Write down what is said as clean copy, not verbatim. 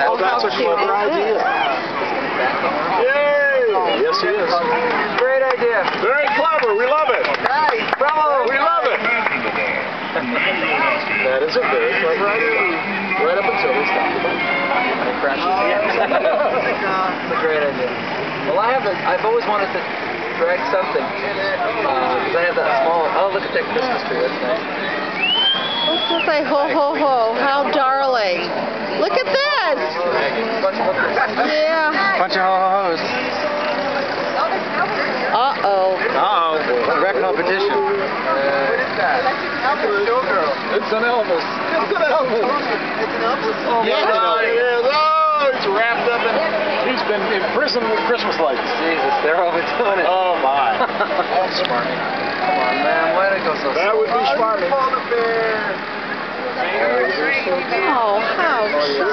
Oh, that's a clever idea. Yay! Yes, he is. Great idea. Very clever. We love it. Nice. Bravo. We love it. That is a very clever idea. Right up until we stop the bus. And it crashes again. It's a great idea. Well, I've always wanted to drag something. Because I have that small, oh, look at that Christmas tree. That's nice. Let's just say ho ho ho. How darling. Look at this. Yeah. Bunch of ho-ho-hos. Uh-oh. Uh-oh. Direct competition. What is that? It's an Elvis. It's an Elvis. It's an Elvis? Oh, yeah, it is. Oh, it's wrapped up in... He's been imprisoned with Christmas lights. Jesus, they're overdoing it. Oh, my. That's smarmy. Come on, man. Why did it go so slow? That would be smarmy. Oh, how cute.